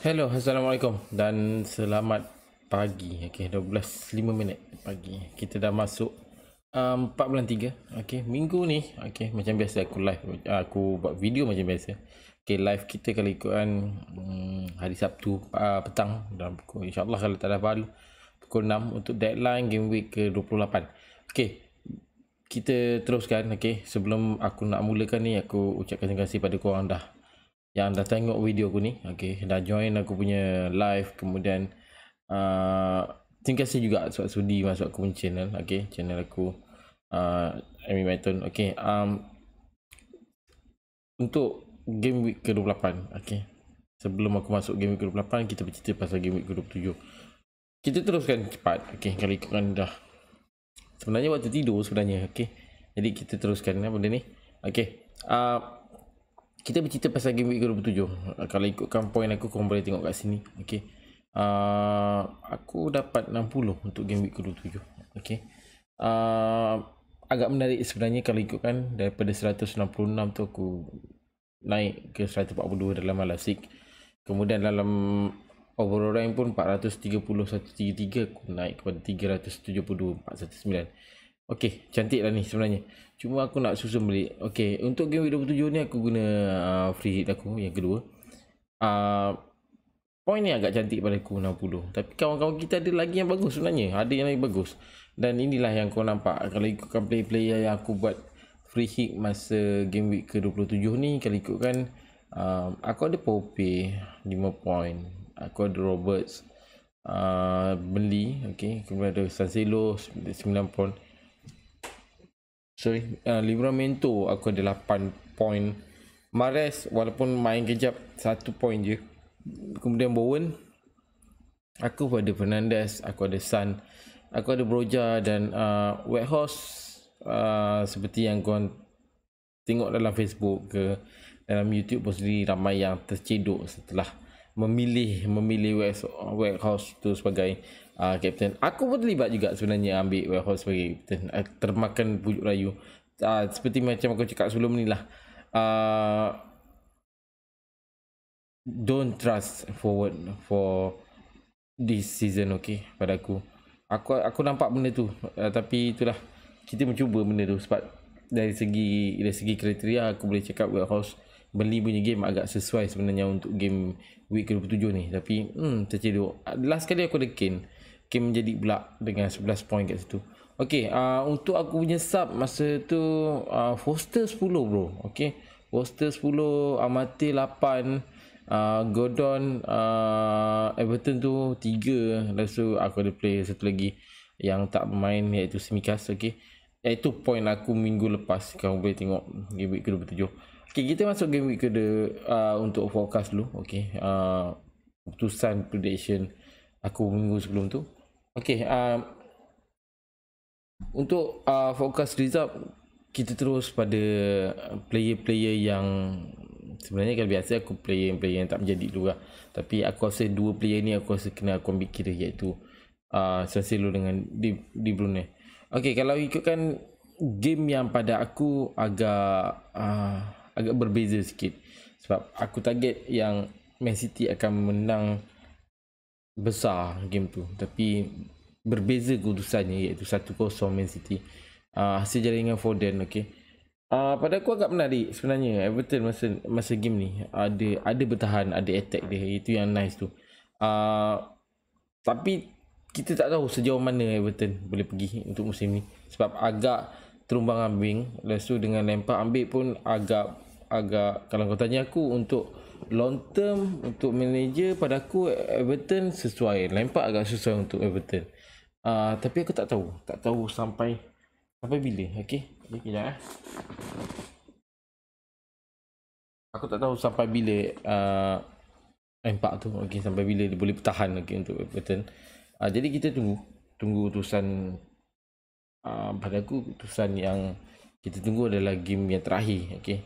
Hello, Assalamualaikum dan selamat pagi. Okey, 12:05 pagi. Kita dah masuk 4 bulan 3. Okey, minggu ni okey, macam biasa aku live, aku buat video macam biasa. Okey, live kita kali ikutkan hari Sabtu petang dalam pukul, insya-Allah kalau tak ada baru pukul 6 untuk deadline game week ke-28. Okey, kita teruskan. Okey, sebelum aku nak mulakan ni, aku ucapkan terima kasih pada korang yang dah tengok video aku ni. Okay, dah join aku punya live. Kemudian terima kasih juga sebab sudi masuk aku punya channel. Okay, channel aku Amy Maiton. Okay, untuk game week ke-28. Okay, sebelum aku masuk game week ke-28, kita bercerita pasal game week ke-27. Kita teruskan cepat. Okay, kalau ikutkan dah sebenarnya waktu tidur sebenarnya. Okay, jadi kita teruskan benda ni. Okay, kita bercerita pasal game week ke-27. Kalau ikutkan poin aku, korang boleh tengok kat sini. Okay, aku dapat 60 untuk game week ke-27. Okay, agak menarik sebenarnya kalau ikutkan. Daripada 166 tu aku naik ke 142 dalam Alasik. Kemudian dalam overall rank pun 430 133, aku naik kepada 372 419. Okey, cantik lah ni sebenarnya. Cuma aku nak susun balik. Okey, untuk game week 27 ni aku guna free hit aku yang kedua. Point ni agak cantik pada aku 60. Tapi kawan-kawan kita ada lagi yang bagus sebenarnya. Ada yang lagi bagus. Dan inilah yang kau nampak kalau ikutkan player yang aku buat free hit masa game week ke-27 ni. Kalau ikutkan aku ada Pope 5 point. Aku ada Roberts, beli. Okey, kemudian ada Sancelo 9 point. Livramento aku ada 8 point. Mahrez walaupun main kejap 1 point je. Kemudian Bowen, aku ada Fernandes, aku ada Son, aku ada Broja dan Weghorst. Seperti yang korang tengok dalam Facebook ke dalam YouTube pun sendiri, ramai yang tercedok setelah memilih Weghorst tu sebagai kapten. Aku pun terlibat juga sebenarnya ambil Weghorst sebagai kapten, termakan pujuk rayu. Seperti macam aku cakap sebelum ni lah, don't trust forward for this season. Okay, pada aku nampak benda tu, tapi itulah, kita mencuba benda tu. Sebab dari segi kriteria aku boleh cakap Weghorst beli punya game agak sesuai sebenarnya untuk game week ke-27 ni. Tapi tercedok. Last kali aku ada Kane menjadi pula dengan 11 point kat situ. Okay, untuk aku punya sub masa tu, Foster 10 bro. Okay, Foster 10, Amate 8, Gordon, Everton tu 3. Lepas tu aku ada player satu lagi yang tak bermain, iaitu Simikas. Okay, itu point aku minggu lepas. Kau boleh tengok game week ke-27. Okay, kita masuk game week untuk forecast dulu. Okay, keputusan prediction aku minggu sebelum tu. Okay, untuk forecast result, kita terus pada player-player yang sebenarnya kalau biasa aku player yang tak menjadi dulu lah. Tapi aku rasa dua player ni aku rasa kena aku ambil kira, iaitu Cancelo dengan Di Bruyne. Okay, kalau ikutkan game yang pada aku agak berbeza sikit. Sebab aku target yang Man City akan menang besar game tu, tapi berbeza keputusannya, iaitu 1-0 Man City. Hasil jaringan Foden. Okay, pada aku agak menarik sebenarnya Everton masa game ni ada bertahan, ada attack dia. Itu yang nice tu. Tapi kita tak tahu sejauh mana Everton boleh pergi untuk musim ni, sebab agak terumbang ambing. Lepas tu dengan Lampard ambil pun agak kalau kau tanya aku untuk long term, untuk manager, pada aku Everton sesuai. Lampard agak sesuai untuk Everton. Tapi aku tak tahu sampai bila. Okay, kejap. Aku tak tahu sampai bila Lampard tu, okay, sampai bila dia boleh bertahan, okay, untuk Everton. Jadi kita tunggu utusan. Pada aku utusan yang kita tunggu adalah game yang terakhir. Okay,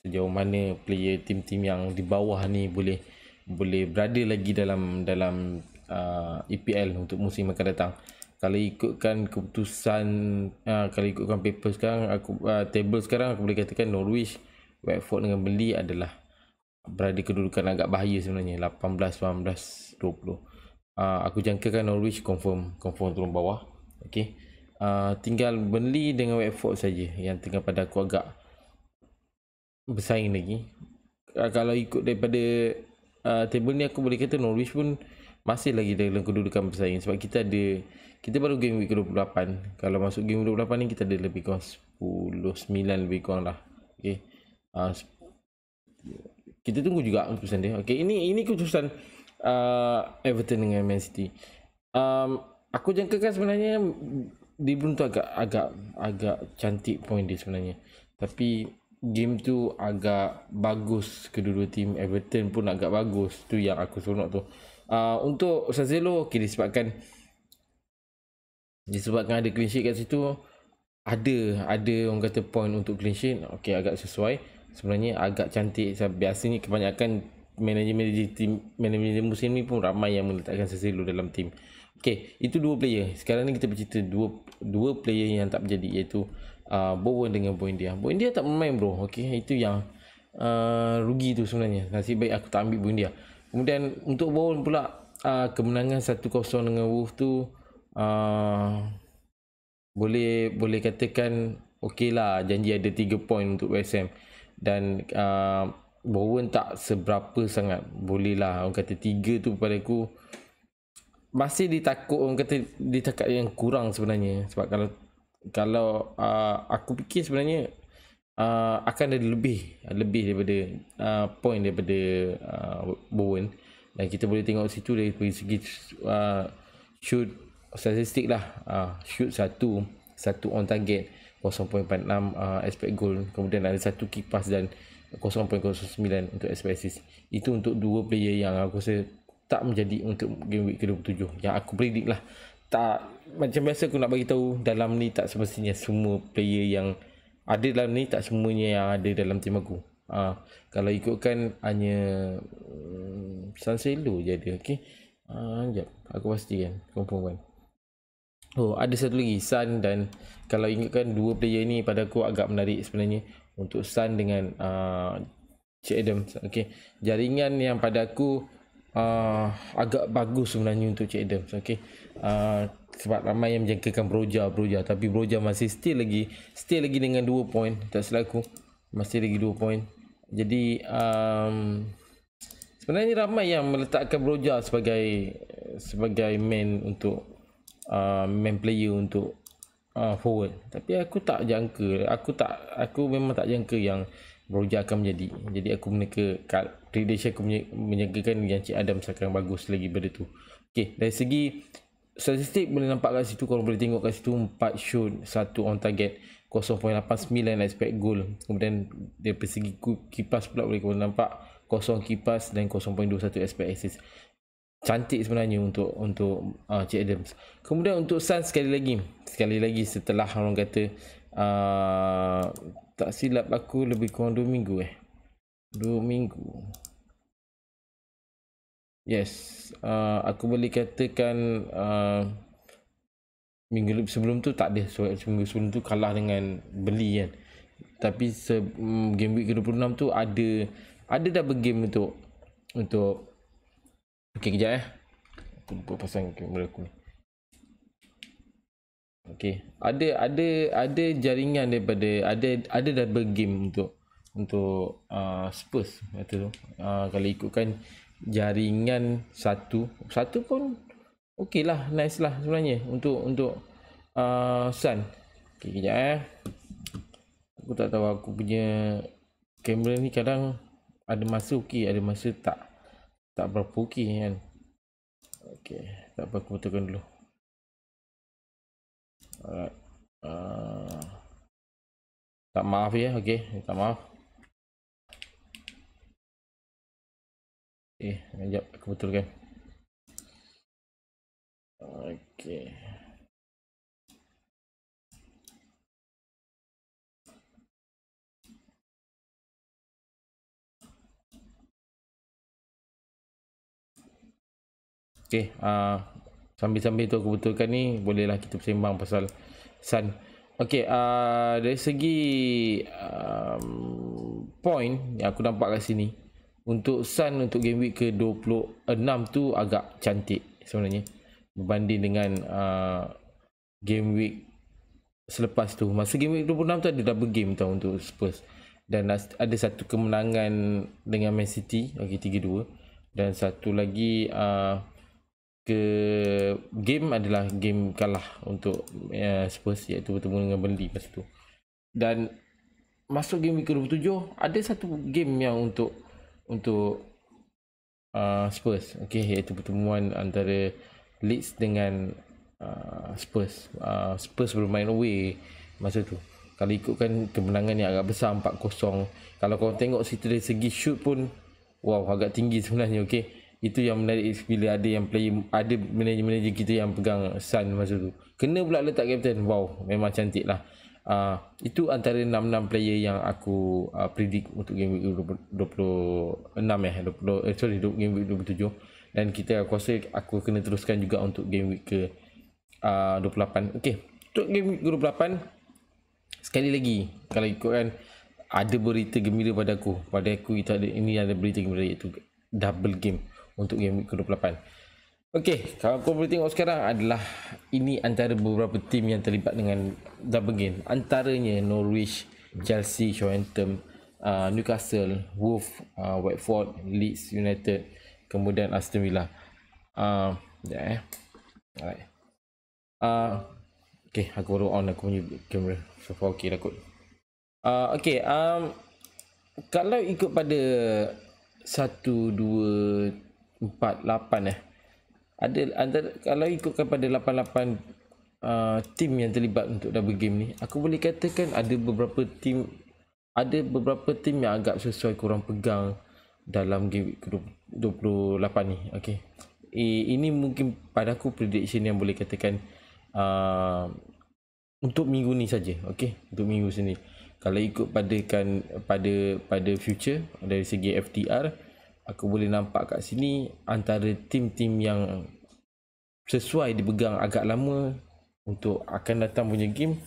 sejauh mana player tim-tim yang di bawah ni boleh berada lagi dalam EPL untuk musim akan datang. Kalau ikutkan keputusan, kalau ikutkan paper sekarang, table sekarang, aku boleh katakan Norwich, Watford dengan Burnley adalah berada kedudukan agak bahaya sebenarnya, 18, 19, 20. Aku jangkakan Norwich confirm turun bawah. Okey. Tinggal Burnley dengan Watford saja yang tengah pada aku agak bersaing lagi. Kalau ikut daripada table ni, aku boleh kata Norwich pun masih lagi dalam kedudukan bersaing, sebab kita baru game week ke-28. Kalau masuk game 28 ni kita ada lebih kurang 10-9 lebih kurang lah. Okey. Kita tunggu juga keputusan dia. Okey, ini keputusan Everton dengan Man City. Aku jangkakan sebenarnya De Bruyne tu agak cantik point dia sebenarnya. Tapi game tu agak bagus kedua-dua tim. Everton pun agak bagus. Tu yang aku seronok tu. Untuk Sazelo, okey, disebabkan ada clean sheet kat situ, ada orang kata point untuk clean sheet. Okey, agak sesuai. Sebenarnya agak cantik. Biasanya kebanyakan manajemen musim ni pun ramai yang meletakkan Sazelo dalam tim. Okey, itu dua player. Sekarang ni kita bercerita dua player yang tak berjadi, iaitu Bowen dengan Buendia. Buendia tak bermain bro. Okey, itu yang rugi tu sebenarnya. Nasib baik aku tak ambil Buendia. Kemudian untuk Bowen pula, kemenangan 1-0 dengan Wolves tu boleh katakan okey lah, janji ada 3 point untuk West Ham. Dan Bowen tak seberapa sangat. Boleh lah orang kata 3 tu pada aku masih ditakut, orang kata ditakat yang kurang sebenarnya. Sebab kalau aku fikir sebenarnya akan ada lebih daripada point daripada Bowen. Dan kita boleh tengok situ dari segi shoot statistik lah. Shoot satu on target 0.46 expect goal, kemudian ada satu kipas dan 0.09 untuk expect assist. Itu untuk dua player yang aku rasa tak menjadi untuk game week ke-27 yang aku predict lah. Tak, macam biasa aku nak bagi tahu, dalam ni tak semestinya semua player yang ada dalam ni tak semuanya yang ada dalam tim aku. Kalau ikutkan hanya Cancelo je ada. Okey. Sekejap, aku pastikan, confirm kan. Oh, ada satu lagi, Son. Dan kalau ingatkan dua player ni pada aku agak menarik sebenarnya. Untuk Son dengan Che Adams. Okey, jaringan yang pada aku agak bagus sebenarnya untuk Che Adams. Okey, sebab ramai yang menjangkakan Broja, tapi Broja masih still lagi dengan 2 point, tak selaku masih lagi 2 point. Jadi sebenarnya ramai yang meletakkan Broja sebagai main untuk main player untuk forward. Tapi aku tak jangka, aku memang tak jangka yang Broja akan menjadi. Jadi aku prediction aku menyangkakan yang Cik Adam akan bagus lagi pada tu. Okey, dari segi statistik boleh nampak kat situ, kalau boleh tengok kat situ 4 shoot, 1 on target, 0.89 expect goal. Kemudian dari segi kipas pula boleh nampak 0 kipas dan 0.21 expect assist. Cantik sebenarnya untuk Cik Adams. Kemudian untuk Sun, sekali lagi setelah orang kata tak silap aku lebih kurang 2 minggu 2 minggu. Yes, aku boleh katakan minggu sebelum tu tak ada. Minggu sebelum tu kalah dengan Burnley kan. Tapi game week ke-26 tu ada double game untuk okey, kejap aku lupa pasang kamera aku ni. Okey, ada jaringan daripada ada double game untuk Spurs kata tu. Kalau ikutkan jaringan satu pun okey lah, nice lah sebenarnya untuk Sun. Okey, kejap aku tak tahu, aku punya kamera ni kadang ada masa okey, ada masa tak berapa okey kan. Okey, tak apa, aku betulkan dulu. Alright. Tak maaf ya, okey, tak maaf. Sekejap aku betulkan. Okey. Okey, sambil-sambil tu aku betulkan ni, bolehlah kita bersembang pasal Sun. Okey, dari segi point yang aku nampak kat sini, Untuk Sun untuk game week ke-26 tu agak cantik sebenarnya berbanding dengan game week selepas tu. Masa game week 26 tu ada double game tau untuk Spurs, dan ada satu kemenangan dengan Man City, okey 3-2, dan satu lagi ke game adalah game kalah untuk Spurs, iaitu bertemu dengan Burnley masa tu. Dan masuk game week ke-27 ada satu game yang untuk Spurs, okey, iaitu pertemuan antara Leeds dengan Spurs. Spurs bermain away masa tu. Kalau ikutkan kemenangan yang agak besar 4-0. Kalau kau tengok situ dari segi shoot pun wow, agak tinggi sebenarnya, okey. Itu yang menarik bila ada yang player, ada manager-manager kita yang pegang Sun masa tu. Kena pula letak captain. Wow, memang cantik lah. Itu antara 6 player yang aku predict untuk game week 26 game week 27. Dan aku rasa aku kena teruskan juga untuk game week ke 28. Okey, untuk game week 28 sekali lagi, kalau ikutkan ada berita gembira pada aku itu ada berita gembira, iaitu double game untuk game week ke-28. Okey, kalau kau boleh tengok sekarang adalah ini antara beberapa tim yang terlibat dengan double game. Antaranya Norwich, Chelsea, Southampton, Newcastle, Wolves, Watford, Leeds United, kemudian Aston Villa. Alright. Okey, aku baru on aku punya kamera. So far okey dah kot. Okey, kalau ikut pada 1 2 4 8 ada antara, kalau ikutkan pada 88 tim yang terlibat untuk double game ni, aku boleh katakan ada beberapa tim yang agak sesuai korang pegang dalam game ke-28 ni. Okey, ini mungkin pada aku prediction yang boleh katakan untuk minggu ni saja. Okey, untuk minggu sini, kalau ikut pada future dari segi FTR, aku boleh nampak kat sini antara tim-tim yang sesuai dipegang agak lama untuk akan datang punya game,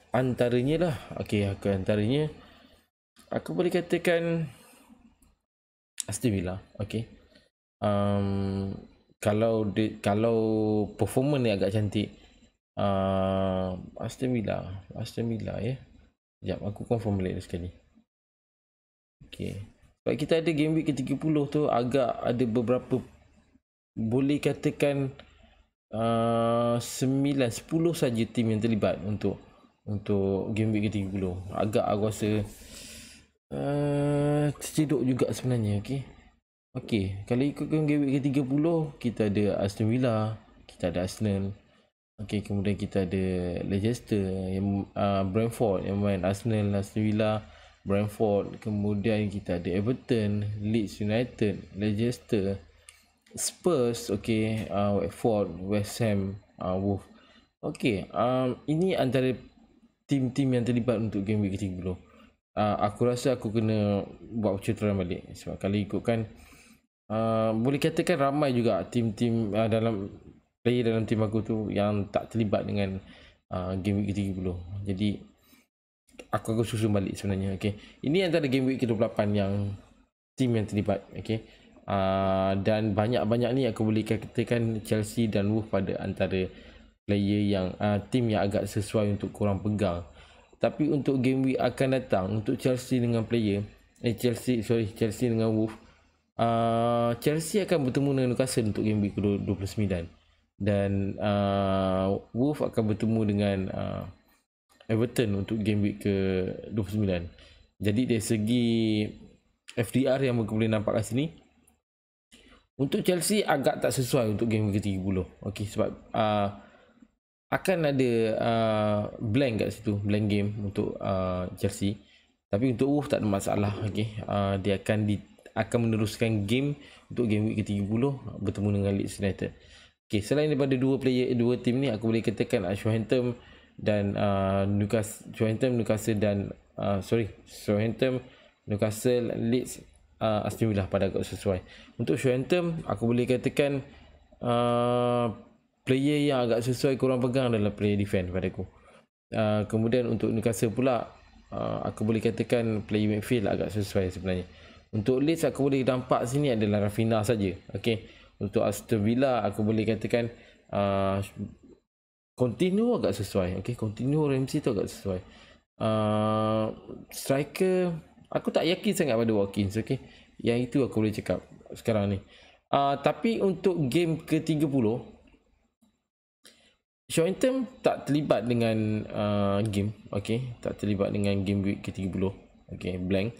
antaranya lah, okey, antaranya aku boleh katakan Aston Villa. Okey, kalau performance ni agak cantik, Aston Villa ya. Sekejap, aku confirm balik sekali. Okey, sebab kita ada game week ke-30 tu, agak ada beberapa, boleh katakan 9-10 saja tim yang terlibat untuk game week ke-30. Agak aku rasa tercedok juga sebenarnya. Okey, kalau ikutkan game week ke-30, kita ada Aston Villa, kita ada Arsenal. Okey, kemudian kita ada Leicester, yang Brentford yang main Arsenal, Aston Villa, Brentford. Kemudian kita ada Everton, Leeds United, Leicester, Spurs, okey, Watford, West Ham, Wolves. Okey, ini antara tim-tim yang terlibat untuk game week ke-30. Aku rasa aku kena buat penceterahan balik, sebab kalau ikutkan boleh katakan ramai juga tim-tim dalam player dalam tim aku tu yang tak terlibat dengan game week ke-30. Jadi aku susun balik sebenarnya. Okey, ini antara game week ke-28 yang tim yang terlibat. Okey, dan banyak-banyak ni aku boleh katakan Chelsea dan Wolves pada antara player yang tim yang agak sesuai untuk korang pegang. Tapi untuk game week akan datang, untuk Chelsea dengan Chelsea dengan Wolves, Chelsea akan bertemu dengan Newcastle untuk game week ke-29, dan Wolves akan bertemu dengan Everton untuk game week ke-29. Jadi dari segi FDR yang boleh nampak kat sini, untuk Chelsea agak tak sesuai untuk game ke-30. Okey, sebab akan ada blank kat situ, blank game untuk Chelsea. Tapi untuk Wolves tak ada masalah. Okey, dia akan meneruskan game untuk game week ke-30 bertemu dengan Leeds United. Okey, selain daripada dua tim ni, aku boleh katakan Southampton dan Southampton, Newcastle, Leeds, Aston Villa pada agak sesuai. Untuk Southampton, aku boleh katakan player yang agak sesuai korang pegang adalah player defense pada aku. Kemudian untuk Newcastle pula, aku boleh katakan player midfield agak sesuai sebenarnya. Untuk Leeds aku boleh nampak sini adalah Rafinha saja. Okey. Untuk Aston Villa aku boleh katakan continue agak sesuai. Okey, continue Ramsey tu agak sesuai. Striker aku tak yakin sangat pada Watkins. Okey. Yang itu aku boleh cakap sekarang ni. Tapi untuk game ke-30 Southampton tak terlibat dengan game. Okey, tak terlibat dengan game week ke-30. Okey, blank.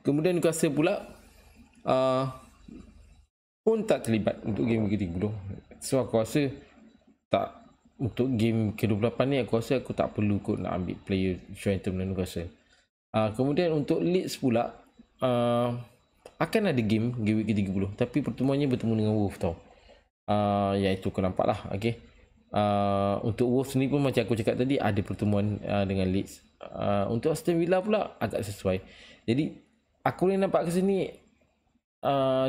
Kemudian Newcastle pula pun tak terlibat untuk game ke-30. So aku rasa tak, untuk game ke-28 ni aku rasa aku tak perlu kot nak ambil player Southampton dan Newcastle. Kemudian untuk Leeds pula akan ada game week ke-30, tapi pertemuannya bertemu dengan Wolves tau. Yang itu aku nampak lah. Okay. Untuk Wolves ni pun macam aku cakap tadi, ada pertemuan dengan Leeds. Untuk Aston Villa pula agak sesuai. Jadi aku boleh nampak ke sini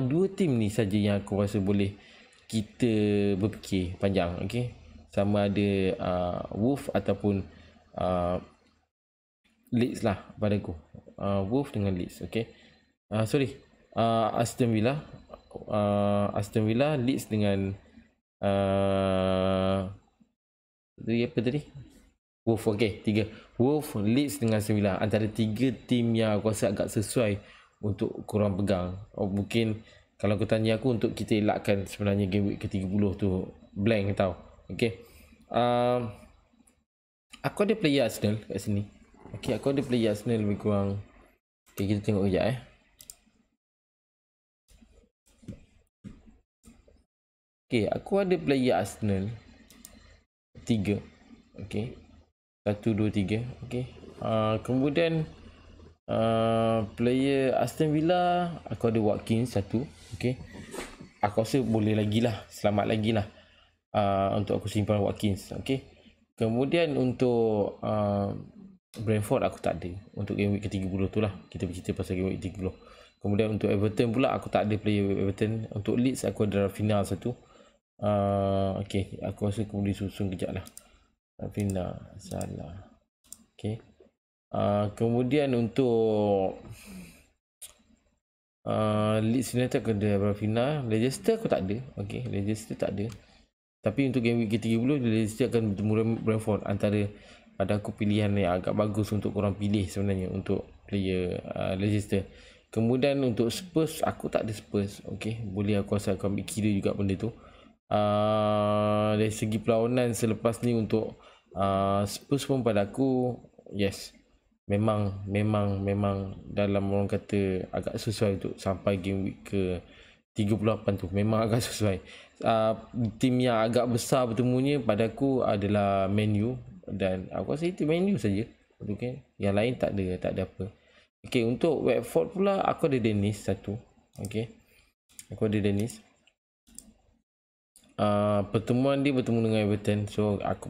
dua tim ni saja yang aku rasa boleh kita berfikir panjang. Okay. Sama ada Wolves ataupun Leeds lah pada aku. Wolves dengan Leeds. Okay. Aston Villa, Leeds dengan apa tadi? Wolves. Okay, 3 Wolves, Leeds dengan Aston Villa, antara 3 tim yang aku rasa agak sesuai untuk korang pegang. Mungkin kalau aku tanya aku, untuk kita elakkan sebenarnya game week ke-30 tu blank tau. Okay. Aku ada player Arsenal kat sini. Okay, aku ada player Arsenal lebih kurang. Okay, kita tengok kejap Okay, aku ada player Arsenal 3. Okay, 1, 2, 3. Okay. Kemudian player Aston Villa aku ada Watkins 1. Okay, aku rasa boleh lagi lah, selamat lagi lah untuk aku simpan Watkins. Okay. Kemudian untuk Brentford aku tak ada untuk game week ke-30 tu lah. Kita bercerita pasal game week ke-30. Kemudian untuk Everton pula aku tak ada player Everton. Untuk Leeds aku ada Rafinha 1. Okay, aku rasa aku boleh susun kejap lah. Rafinha, Salah. Okay. Kemudian untuk Leeds United aku ada Rafinha. Leicester aku tak ada. Okay, Leicester tak ada. Tapi untuk game week ke-30 Leicester akan bertemu Brentford. Antara pada aku pilihan yang agak bagus untuk korang pilih sebenarnya untuk player Leicester. Kemudian untuk Spurs aku tak ada Spurs. Okay, boleh aku rasa aku ambil kira juga benda tu. Dari segi perlawanan selepas ni untuk Spurs pun pada aku yes, memang dalam orang kata agak sesuai untuk sampai game week ke 38 tu, memang agak sesuai. Tim yang agak besar bertemunya pada aku adalah Man U, dan aku rasa itu Man U saja. Okay, yang lain tak ada apa. Okay, untuk Watford pula aku ada Dennis 1. Okay, aku ada Dennis. Pertemuan dia bertemu dengan Everton, so aku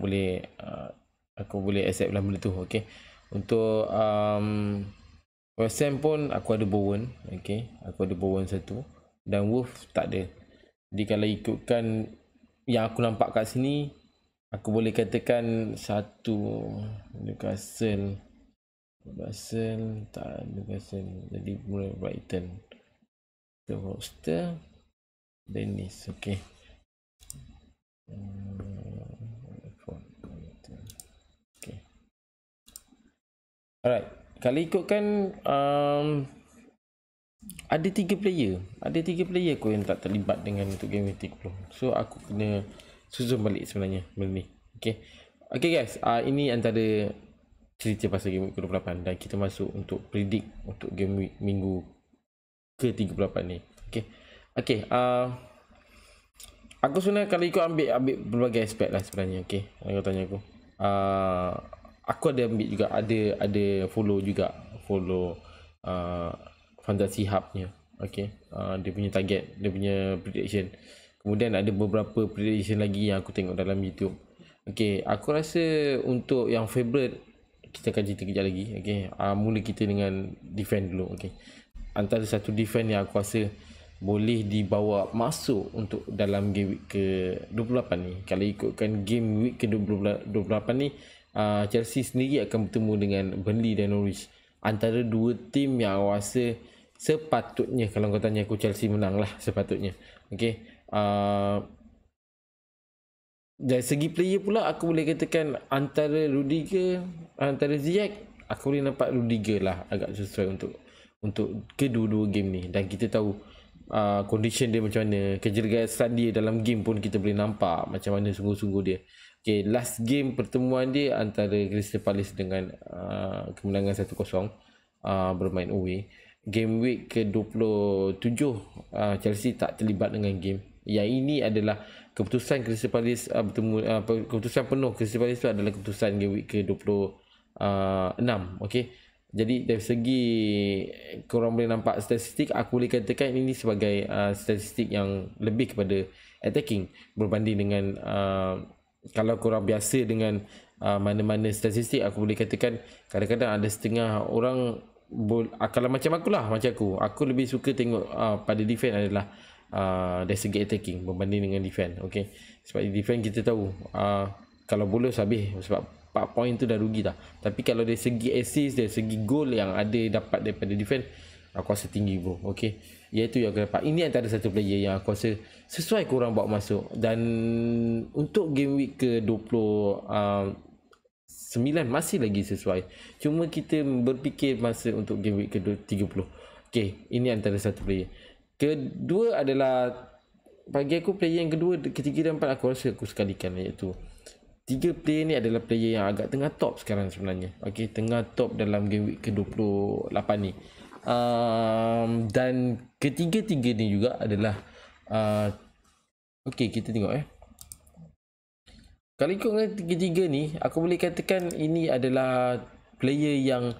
boleh accept lah benda tu. Okay. Untuk West Ham pun aku ada Bowen. Okay, aku ada Bowen 1, dan Wolves tak ada. Jadi kalau ikutkan yang aku nampak kat sini, aku boleh katakan 1 Newcastle tak ada Newcastle, jadi mulai Brighton, Roster, Dennis. Okay. Okay. Alright, kalau ikutkan ada 3 player aku yang tak terlibat dengan untuk game week 30. So aku kena susun balik sebenarnya benda ni. Okay. Okay guys, ini antara cerita pasal game week ke-28, dan kita masuk untuk predict untuk game week minggu ke-38 ni. Okay. Okay, aku sebenarnya kalau ikut ambil berbagai aspek lah sebenarnya. Okay, kalau tanya aku ada ambil juga, ada follow Fantasy Hub-nya. Okay, dia punya target, dia punya prediction. Kemudian ada beberapa prediction lagi yang aku tengok dalam YouTube. Okay, aku rasa untuk yang favorite kita akan cerita kejap lagi. Okay, mula kita dengan defend dulu. Okay, antara satu defend yang aku rasa boleh dibawa masuk untuk dalam game week ke-28 ni, kalau ikutkan game week ke-28 ni, Chelsea sendiri akan bertemu dengan Burnley dan Norwich. Antara dua tim yang aku rasa sepatutnya kalau kau tanya aku Chelsea menang lah sepatutnya. Okay. Dari segi player pula aku boleh katakan antara Rudiger, antara Ziyech, aku boleh nampak Rudiger lah agak sesuai untuk kedua-dua game ni. Dan kita tahu condition dia macam mana, kejergasan dia dalam game pun kita boleh nampak macam mana sungguh-sungguh dia. Okay, last game pertemuan dia antara Crystal Palace dengan kemenangan 1-0 bermain away. Game week ke-27 Chelsea tak terlibat dengan game. Yang ini adalah keputusan Crystal Palace keputusan penuh Crystal Palace itu adalah keputusan game week ke-26. Okey. Jadi dari segi korang boleh nampak statistik, aku boleh katakan ini sebagai statistik yang lebih kepada attacking berbanding dengan kalau korang biasa dengan mana-mana statistik, aku boleh katakan kadang-kadang ada setengah orang kalau macam aku lebih suka tengok pada defense adalah dari segi attacking berbanding dengan defense. Okay, sebab defense kita tahu kalau bolos habis, sebab 4 poin tu dah rugi dah. Tapi kalau dari segi assist, dari segi goal yang ada dapat daripada defense, aku rasa tinggi bro. Okay, iaitu yang aku dapat. Ini antara satu player yang aku rasa sesuai korang bawa masuk. Dan untuk game week ke-29 masih lagi sesuai. Cuma kita berfikir masa untuk game week ke-30. Okay, ini antara satu player. Kedua adalah, bagi aku player yang kedua, ketiga dan empat aku rasa aku sekalikan, iaitu 3 player ni adalah player yang agak tengah top sekarang sebenarnya. Okay, tengah top dalam game week ke-28 ni. Dan ketiga-tiga ni juga adalah okay, kita tengok kalau ikut dengan tiga-tiga ni, aku boleh katakan ini adalah player yang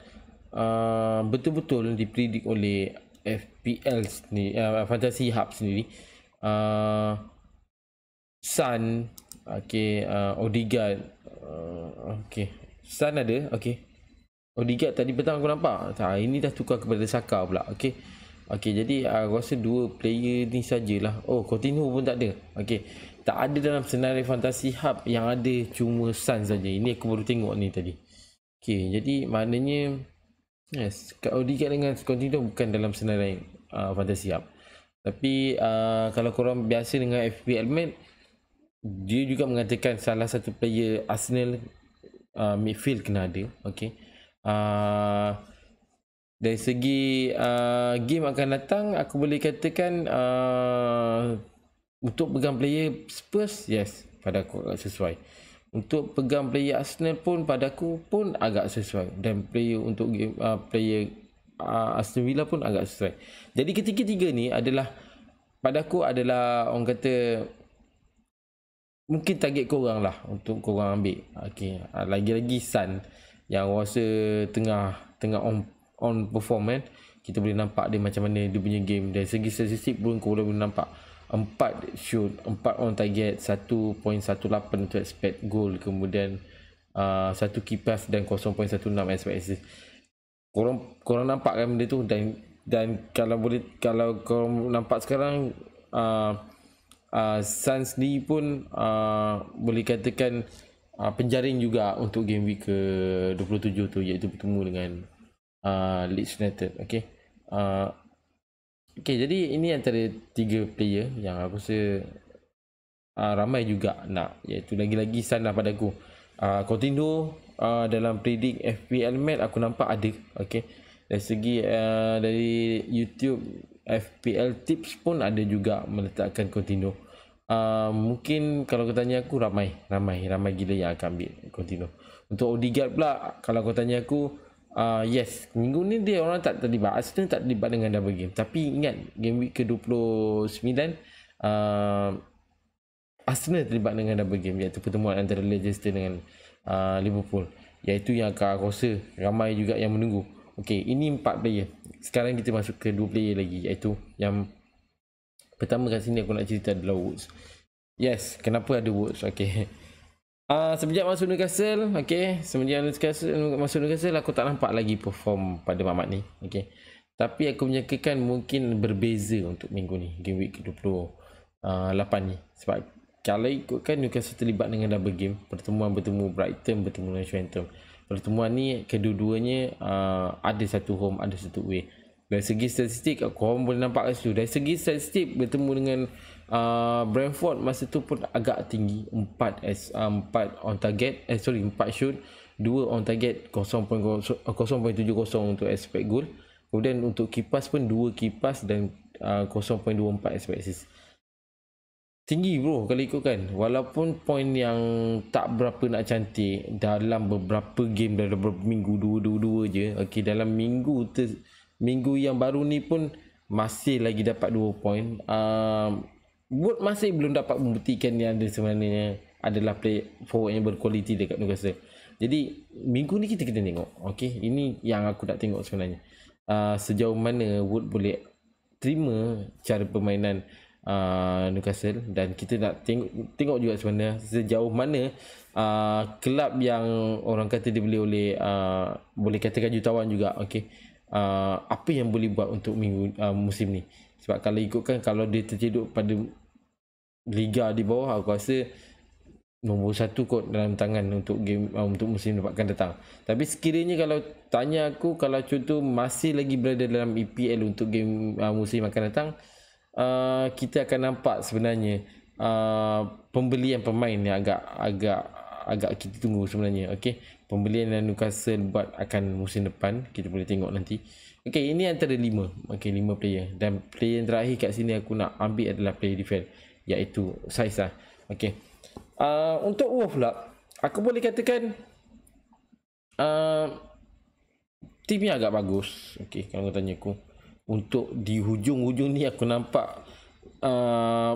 betul-betul dipredik oleh FPL ni, Fantasy Hub sendiri. Son, okay, Odegaard, okay, Son ada, okay. Odegaard tadi petang aku nampak, ini dah tukar kepada Saka pula, okay. Okay, jadi aku rasa 2 player ni sajalah. Oh, Coutinho pun tak ada. Okay, tak ada dalam senarai Fantasy Hub, yang ada cuma Son saja. Ini aku baru tengok ni tadi. Okay, jadi maknanya yes, Odegaard dengan Coutinho bukan dalam senarai Fantasy Hub. Tapi kalau korang biasa dengan FPL Mate, dia juga mengatakan salah satu player Arsenal midfield kena ada. Okay, dari segi game akan datang, aku boleh katakan untuk pegang player Spurs, yes, pada aku agak sesuai. Untuk pegang player Arsenal pun pada aku pun agak sesuai. Dan player untuk game player Aston Villa pun agak sesuai. Jadi ketiga-tiga ni adalah, pada aku adalah orang kata mungkin target korang lah untuk korang ambil. Okay, lagi-lagi Son yang rasa tengah on perform kan. Kita boleh nampak dia macam mana dia punya game. Dari segi statistik pun kau boleh nampak 4 shoot, 4 on target, 1.18 untuk expect goal, kemudian 1 key pass dan 0.16 expect assist. Korang nampak kan benda tu. Dan kalau korang nampak sekarang Suns ni pun boleh katakan penjaring juga untuk game week ke-27 tu, iaitu bertemu dengan Leeds United. Okay, okay, jadi ini antara 3 player yang aku rasa ramai juga nak, iaitu lagi-lagi Son lah pada aku. Coutinho dalam predict FPL Mate aku nampak ada. Okay, dari segi dari YouTube FPL Tips pun ada juga meletakkan Coutinho. Mungkin kalau kau tanya aku, ramai gila yang akan ambil Coutinho. Untuk Odegaard pula, kalau kau tanya aku, yes, minggu ni dia orang tak terlibat, Arsenal tak terlibat dengan double game. Tapi ingat, game week ke-29 Arsenal terlibat dengan double game, iaitu pertemuan antara Leicester dengan Liverpool, iaitu yang aku rasa ramai juga yang menunggu. Okay, ini 4 player. Sekarang kita masuk ke 2 player lagi, iaitu yang pertama kat sini aku nak cerita adalah Woods. Yes, kenapa ada Woods? Okay, semenjak masuk Newcastle, okay, masuk Newcastle, aku tak nampak lagi perform pada Mamat ni. Okay, tapi aku menyangkakan mungkin berbeza untuk minggu ni, game week ke-28 ni. Sebab kalau ikutkan Newcastle terlibat dengan double game, bertemu Brighton, bertemu dengan Southampton. Pertemuan ni kedua-duanya ada satu home, ada satu away. Dari segi statistik korang boleh nampak kat situ. Dari segi statistik bertemu dengan Brentford masa tu pun agak tinggi, 4 on target, 4 shoot, 2 on target, 0.70 untuk expect goal. Kemudian untuk kipas pun 2 kipas dan 0.24 expect assist. Tinggi bro kalau ikutkan, walaupun poin yang tak berapa nak cantik dalam beberapa game, dalam beberapa minggu, dua je. Okey, dalam minggu yang baru ni pun masih lagi dapat 2 poin. Wood masih belum dapat membuktikan yang ada sebenarnya adalah play forward yang berkualiti dekat Newcastle. Jadi minggu ni kita kena tengok. Okey, ini yang aku nak tengok sebenarnya. Sejauh mana Wood boleh terima cara permainan Newcastle, dan kita nak tengok juga sebenarnya sejauh mana kelab yang orang kata dibeli oleh boleh katakan jutawan juga. Okey, apa yang boleh buat untuk musim ni. Sebab kalau ikutkan, kalau dia tercedok pada liga di bawah, aku rasa nombor 1 kot dalam tangan untuk game untuk musim depan akan datang. Tapi sekiranya kalau tanya aku, kalau contoh masih lagi berada dalam EPL untuk game musim akan datang, kita akan nampak sebenarnya pembelian pemain yang agak kita tunggu sebenarnya. Okey, pembelian yang Newcastle buat akan musim depan kita boleh tengok nanti. Okey, ini antara 5. Okey, 5 player, dan player yang terakhir kat sini aku nak ambil adalah player defense, iaitu Saiz lah. Okey, untuk Wolves pula, aku boleh katakan timnya agak bagus. Okey, kalau kau tanya aku, untuk di hujung-hujung ni aku nampak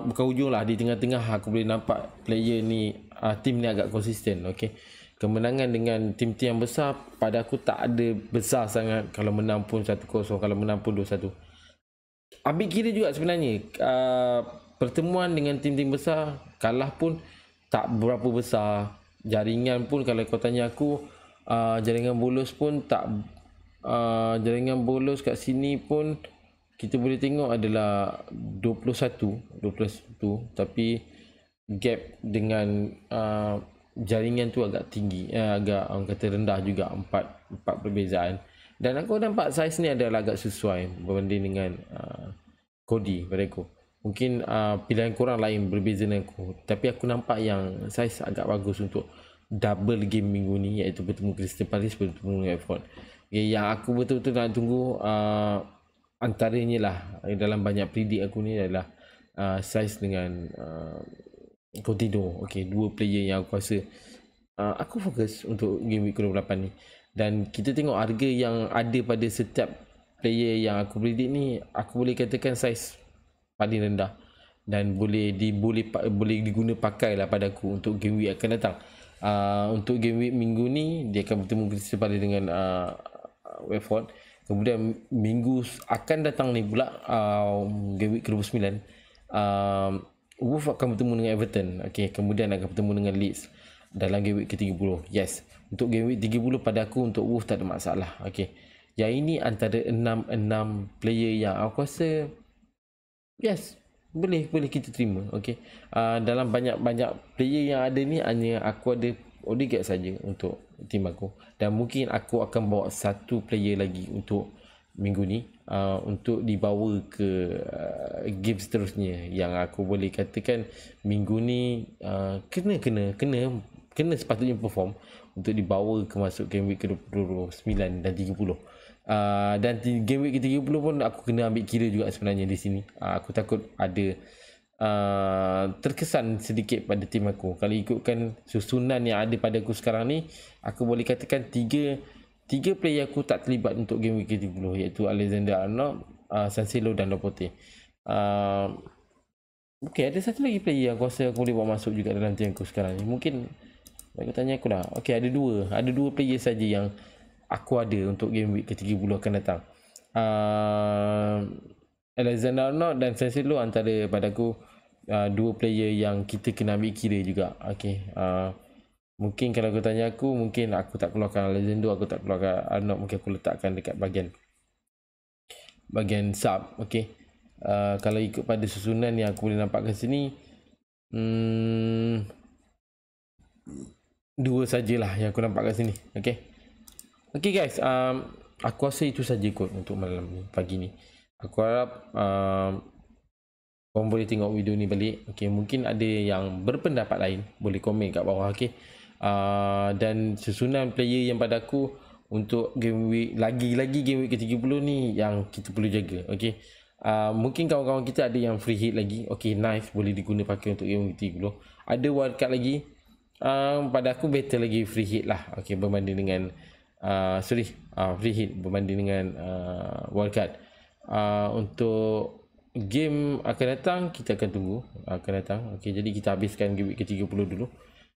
bukan hujung lah, di tengah-tengah aku boleh nampak player ni, tim ni agak konsisten. Okey, kemenangan dengan tim-tim yang besar pada aku tak ada besar sangat. Kalau menang pun 1-0, kalau menang pun 2-1. Ambil kira juga sebenarnya pertemuan dengan tim-tim besar, kalah pun tak berapa besar. Jaringan pun kalau kau tanya aku, jaringan bolos pun tak, jaringan bolos kat sini pun kita boleh tengok adalah 21, tapi gap dengan jaringan tu agak tinggi, agak orang kata rendah juga, 4 perbezaan. Dan aku nampak Saiz ni adalah agak sesuai berbanding dengan Cody pada aku. Mungkin pilihan korang lain berbeza dengan aku, tapi aku nampak yang Saiz agak bagus untuk double game minggu ni, iaitu bertemu Crystal Palace, bertemu dengan Watford. Okay, yang aku betul-betul nak tunggu antaranya lah dalam banyak predik aku ni adalah Saiz dengan Coutinho. Okey, 2 player yang aku rasa aku fokus untuk game week ke-28 ni. Dan kita tengok harga yang ada pada setiap player yang aku predik ni, aku boleh katakan Saiz paling rendah, dan boleh diguna pakai lah pada aku untuk game week akan datang. Untuk game week minggu ni dia akan bertemu Crystal Palace dengan Watford. Kemudian minggu akan datang ni pula, game week ke-29, Wolves akan bertemu dengan Everton. Okey, kemudian akan bertemu dengan Leeds dalam game week ke-30. Yes, untuk game week 30 pada aku untuk Wolves tak ada masalah. Okey, yang ini antara 6 player yang aku rasa yes, boleh kita terima. Okey, dalam banyak player yang ada ni, hanya aku ada Odegaard saja untuk tim aku, dan mungkin aku akan bawa 1 player lagi untuk minggu ni untuk dibawa ke game seterusnya, yang aku boleh katakan minggu ni kena sepatutnya perform untuk dibawa ke masuk game week ke-29 dan 30. Dan game week ke-30 pun aku kena ambil kira juga sebenarnya di sini. Aku takut ada terkesan sedikit pada tim aku. Kalau ikutkan susunan yang ada pada aku sekarang ni, aku boleh katakan tiga player aku tak terlibat untuk game week ke-30, iaitu Alexander Arnold, Cancelo dan Laporte. Okey, ada satu lagi player yang aku rasa aku boleh bawa masuk juga dalam tim aku sekarang ni. Mungkin aku tanya aku dah. Okey, ada dua player saja yang aku ada untuk game week ke-30 akan datang. Alexander Arnold dan Cancelo antara pada aku 2 player yang kita kena ambil kira juga. Okey, mungkin kalau aku tanya aku, mungkin aku tak keluarkan Alexander, aku tak keluarkan Arnold, mungkin aku letakkan dekat bahagian sub. Okey, kalau ikut pada susunan yang aku boleh nampak kat sini, 2 sajalah yang aku nampak kat sini. Okey guys, Aku rasa itu saja kot untuk malam ni, pagi ni. Aku harap korang boleh tengok video ni balik. Okay, mungkin ada yang berpendapat lain, boleh komen kat bawah. Okay, dan susunan player yang pada aku untuk game week, lagi-lagi game week ke-30 ni yang kita perlu jaga. Okay, mungkin kawan-kawan kita ada yang free hit lagi. Okay, nice, boleh diguna pakai untuk game week 30. Ada wildcard lagi, pada aku better lagi free hit lah. Okay, berbanding dengan free hit berbanding dengan wildcard. Untuk game akan datang, kita akan tunggu akan datang. Okay, jadi kita habiskan game week ke-30 dulu.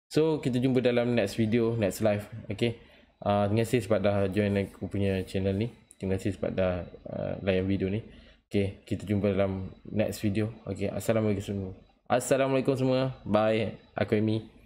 So kita jumpa dalam next video, next live. Okay, terima kasih sebab dah join aku punya channel ni. Terima kasih sebab dah layan video ni. Okay, kita jumpa dalam next video. Okay, Assalamualaikum semua. Bye, aku Amy.